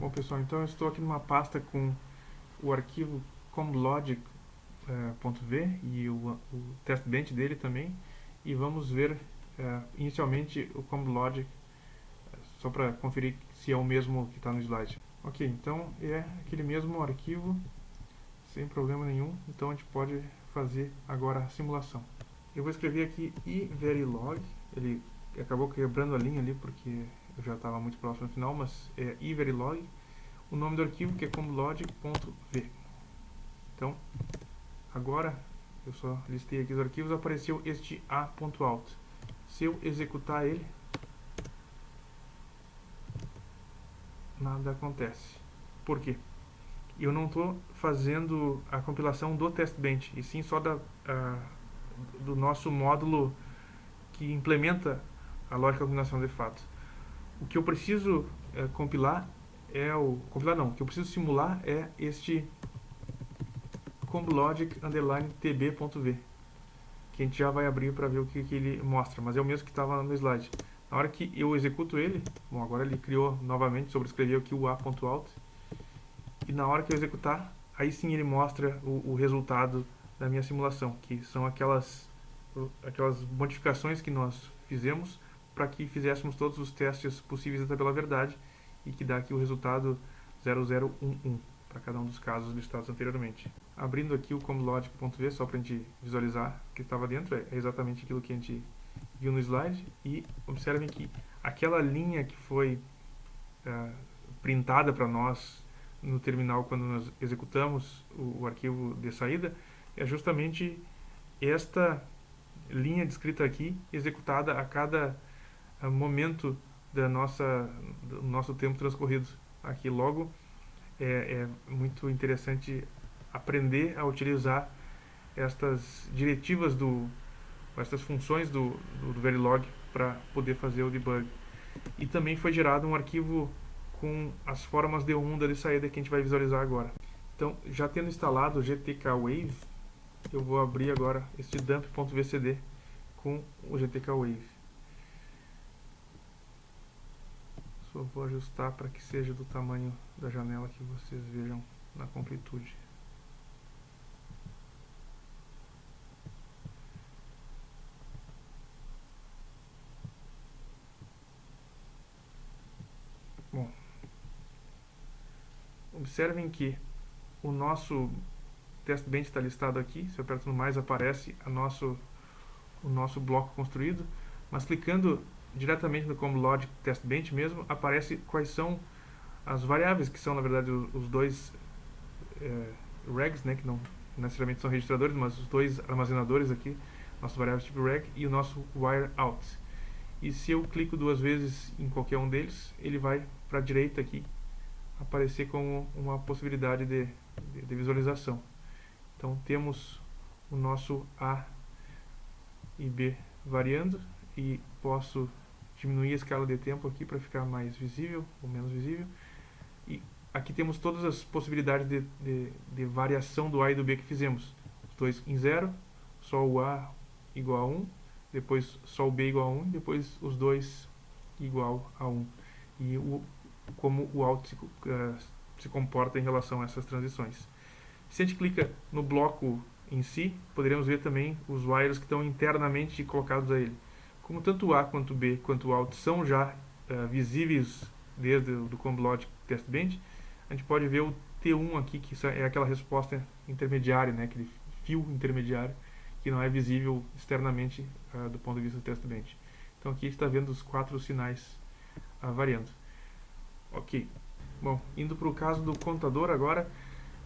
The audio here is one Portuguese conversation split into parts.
Bom, pessoal, então eu estou aqui numa pasta com o arquivo comblogic.v e o testbench dele também, e vamos ver inicialmente o comblogic, só para conferir se é o mesmo que está no slide. Ok, então é aquele mesmo arquivo, sem problema nenhum, então a gente pode fazer agora a simulação. Eu vou escrever aqui iverilog, ele acabou quebrando a linha ali porque eu já estava muito próximo do final, mas é iverilog, o nome do arquivo que é comblogic.v. Então, agora eu só listei aqui os arquivos, apareceu este a.out. Se eu executar ele, nada acontece. Por quê? Eu não estou fazendo a compilação do testbench, e sim só do nosso módulo que implementa a lógica de combinação de fato. O que eu preciso compilar é o que eu preciso simular é este comblogic_tb.v, que a gente já vai abrir para ver o que ele mostra, mas é o mesmo que estava no slide. Na hora que eu executo ele, bom, agora ele criou novamente, sobrescreveu aqui o a.out, e na hora que eu executar, aí sim ele mostra o resultado da minha simulação, que são aquelas modificações que nós fizemos para que fizéssemos todos os testes possíveis da tabela verdade, e que dá aqui o resultado 0011 para cada um dos casos listados anteriormente. Abrindo aqui o comblogic.v, só para a gente visualizar o que estava dentro, é exatamente aquilo que a gente viu no slide, e observem que aquela linha que foi printada para nós no terminal quando nós executamos o arquivo de saída, é justamente esta linha descrita aqui, executada a cada momento do nosso tempo transcorrido aqui. Logo, é muito interessante aprender a utilizar estas diretivas estas funções do Verilog para poder fazer o debug. E também foi gerado um arquivo com as formas de onda de saída que a gente vai visualizar agora. Então, já tendo instalado o GTK Wave, eu vou abrir agora este dump.vcd com o GTK Wave. Só vou ajustar para que seja do tamanho da janela que vocês vejam na completude. Bom, observem que o nosso testbench está listado aqui. Se eu aperto no mais, aparece o nosso bloco construído, mas clicando diretamente no comblogic testbench mesmo, aparece quais são as variáveis, que são na verdade os dois regs, né, que não necessariamente são registradores, mas os dois armazenadores aqui, nossas variáveis tipo reg e o nosso wire out. E se eu clico duas vezes em qualquer um deles, ele vai para a direita aqui, aparecer como uma possibilidade de visualização. Então temos o nosso A e B variando, e posso diminuir a escala de tempo aqui para ficar mais visível ou menos visível. E aqui temos todas as possibilidades de variação do A e do B que fizemos. Os dois em 0, só o A igual a 1, depois só o B igual a 1, depois os dois igual a 1. E como o out se comporta em relação a essas transições. Se a gente clica no bloco em si, poderemos ver também os wires que estão internamente colocados a ele. Como tanto o A quanto o B quanto o out são já visíveis desde o comblogic testbench, a gente pode ver o T1 aqui, que é aquela resposta intermediária, né, aquele fio intermediário que não é visível externamente do ponto de vista do testbench. Então aqui está vendo os 4 sinais variando. Ok. Bom, indo para o caso do contador agora,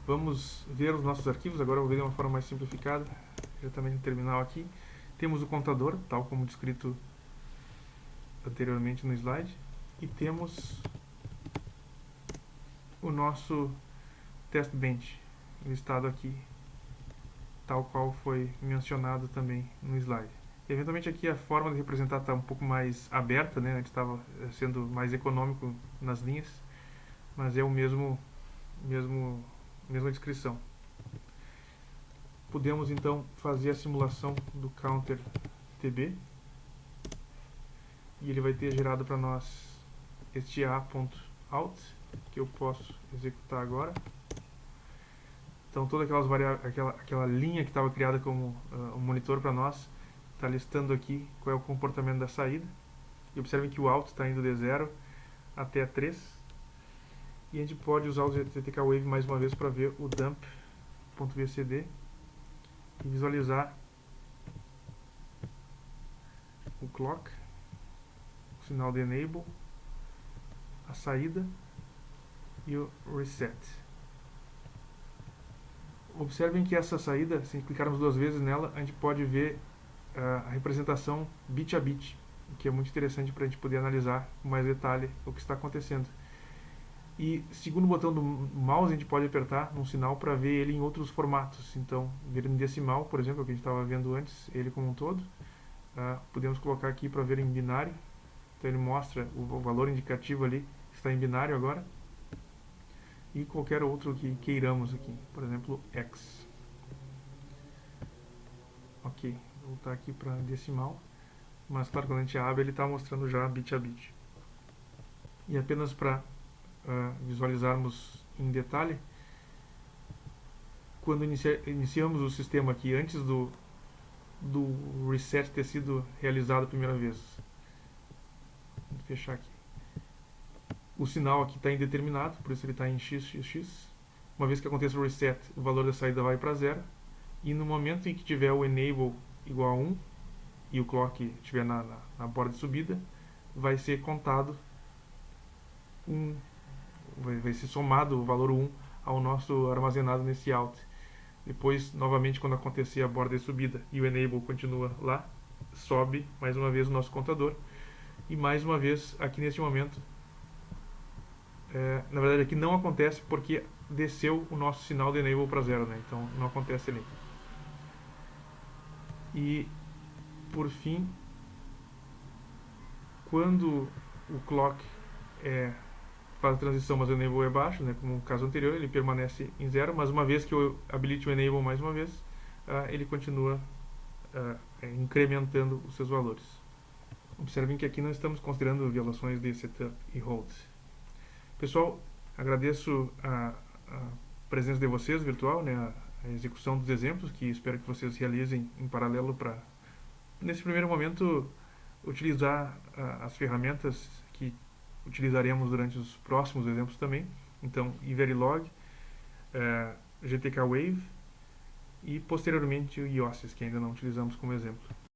vamos ver os nossos arquivos. Agora eu vou ver de uma forma mais simplificada, diretamente no terminal aqui. Temos o contador, tal como descrito anteriormente no slide, e temos o nosso testbench listado aqui, tal qual foi mencionado também no slide. Eventualmente aqui a forma de representar está um pouco mais aberta, né? A gente estava sendo mais econômico nas linhas, mas é o mesma descrição. Podemos então fazer a simulação do counter TB, e ele vai ter gerado para nós este a.out, que eu posso executar agora. Então toda aquela linha que estava criada como um monitor para nós está listando aqui qual é o comportamento da saída. E observem que o out está indo de 0 até 3. E a gente pode usar o ZTK Wave mais uma vez para ver o dump.vcd e visualizar o clock, o sinal de enable, a saída e o reset. Observem que essa saída, se clicarmos 2 vezes nela, a gente pode ver a representação bit a bit, o que é muito interessante para a gente poder analisar com mais detalhe o que está acontecendo. E segundo botão do mouse a gente pode apertar num sinal para ver ele em outros formatos. Então, ver em decimal, por exemplo, o que a gente estava vendo antes, ele como um todo. Podemos colocar aqui para ver em binário. Então ele mostra o valor indicativo ali, está em binário agora. E qualquer outro que queiramos aqui, por exemplo, X. Ok, vou voltar aqui para decimal. Mas claro, quando a gente abre ele está mostrando já bit a bit. E apenas para visualizarmos em detalhe, quando iniciamos o sistema aqui, antes do reset ter sido realizado a primeira vez, vou fechar aqui, o sinal aqui está indeterminado, por isso ele está em XXX. Uma vez que aconteça o reset, o valor da saída vai para 0, e no momento em que tiver o enable igual a 1 e o clock estiver na borda de subida, vai ser contado vai ser somado o valor 1 ao nosso armazenado nesse out. Depois, novamente, quando acontecer a borda de subida e o enable continua lá, sobe mais uma vez o nosso contador. E mais uma vez, aqui neste momento, na verdade aqui não acontece porque desceu o nosso sinal de enable para 0, né? Então não acontece ali. E, por fim, quando o clock faz a transição, mas o enable é baixo, né, como no caso anterior, ele permanece em 0, mas uma vez que eu habilite o enable mais uma vez, ele continua incrementando os seus valores. Observem que aqui não estamos considerando violações de setup e hold. Pessoal, agradeço a presença de vocês virtual, né, a execução dos exemplos, que espero que vocês realizem em paralelo para, nesse primeiro momento, utilizar as ferramentas que utilizaremos durante os próximos exemplos também. Então, Verilog, GTK Wave e posteriormente o Iosys, que ainda não utilizamos como exemplo.